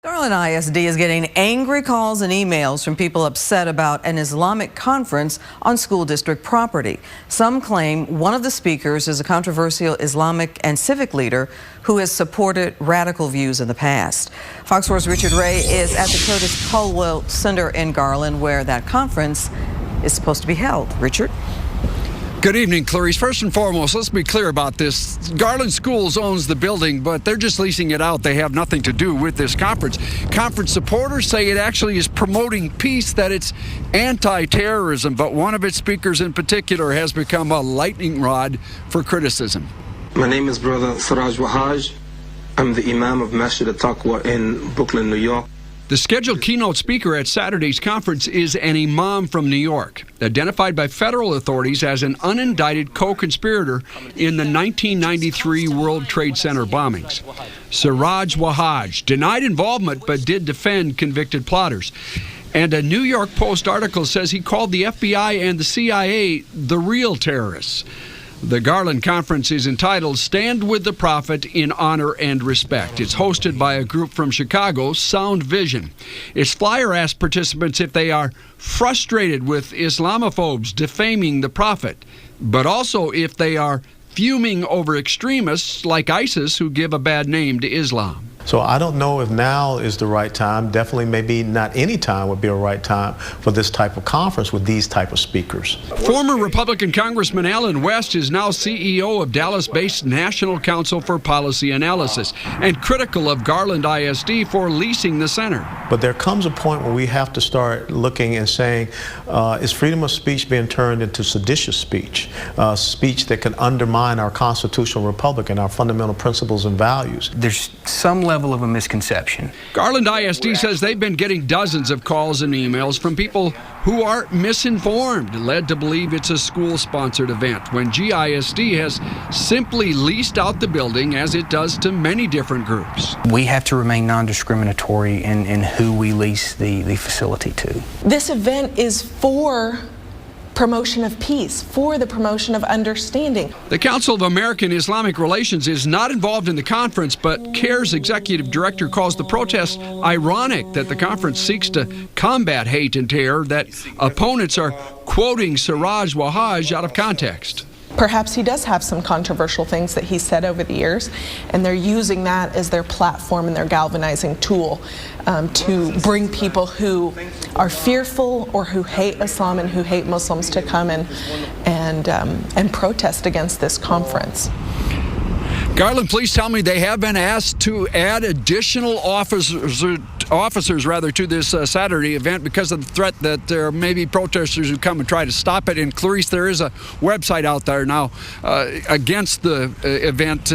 Garland ISD is getting angry calls and emails from people upset about an Islamic conference on school district property. Some claim one of the speakers is a controversial Islamic and civic leader who has supported radical views in the past. Fox 4's Richard Ray is at the Curtis Colwell Center in Garland, where that conference is supposed to be held. Richard? Good evening, Clarice. First and foremost, let's be clear about this. Garland Schools owns the building, but they're just leasing it out. They have nothing to do with this conference. Conference supporters say it actually is promoting peace, that it's anti-terrorism, but one of its speakers in particular has become a lightning rod for criticism. My name is Brother Siraj Wahaj. I'm the Imam of Masjid al-Taqwa in Brooklyn, New York. The scheduled keynote speaker at Saturday's conference is an imam from New York, identified by federal authorities as an unindicted co-conspirator in the 1993 World Trade Center bombings. Siraj Wahaj denied involvement but did defend convicted plotters. And a New York Post article says he called the FBI and the CIA the real terrorists. The Garland Conference is entitled Stand with the Prophet in Honor and Respect. It's hosted by a group from Chicago, Sound Vision. Its flyer asks participants if they are frustrated with Islamophobes defaming the Prophet, but also if they are fuming over extremists like ISIS who give a bad name to Islam. So I don't know if now is the right time. Definitely maybe not any time would be a right time for this type of conference with these type of speakers. Former Republican Congressman Allen West is now CEO of Dallas-based National Council for Policy Analysis and critical of Garland ISD for leasing the center. But there comes a point where we have to start looking and saying, is freedom of speech being turned into seditious speech? Speech that can undermine our constitutional republic and our fundamental principles and values. There's some level of a misconception. Garland ISD says they've been getting dozens of calls and emails from people who are misinformed, led to believe it's a school-sponsored event, when GISD has simply leased out the building as it does to many different groups. We have to remain non-discriminatory in who we lease the facility to. This event is for promotion of peace, for the promotion of understanding. The Council of American Islamic Relations is not involved in the conference, but CARE's executive director calls the protest ironic that the conference seeks to combat hate and terror, that opponents are quoting Siraj Wahaj out of context. Perhaps he does have some controversial things that he said over the years, and they're using that as their platform and their galvanizing tool to bring people who are fearful or who hate Islam and who hate Muslims to come and protest against this conference. Garland police tell me they have been asked to add additional officers to this Saturday event because of the threat that there may be protesters who come and try to stop it. And Clarice, there is a website out there now against the event,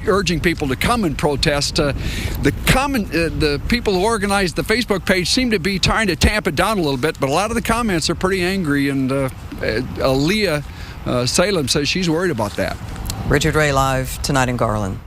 urging people to come and protest. The people who organized the Facebook page seem to be trying to tamp it down a little bit, but a lot of the comments are pretty angry, and Aaliyah Salem says she's worried about that. Richard Ray live tonight in Garland.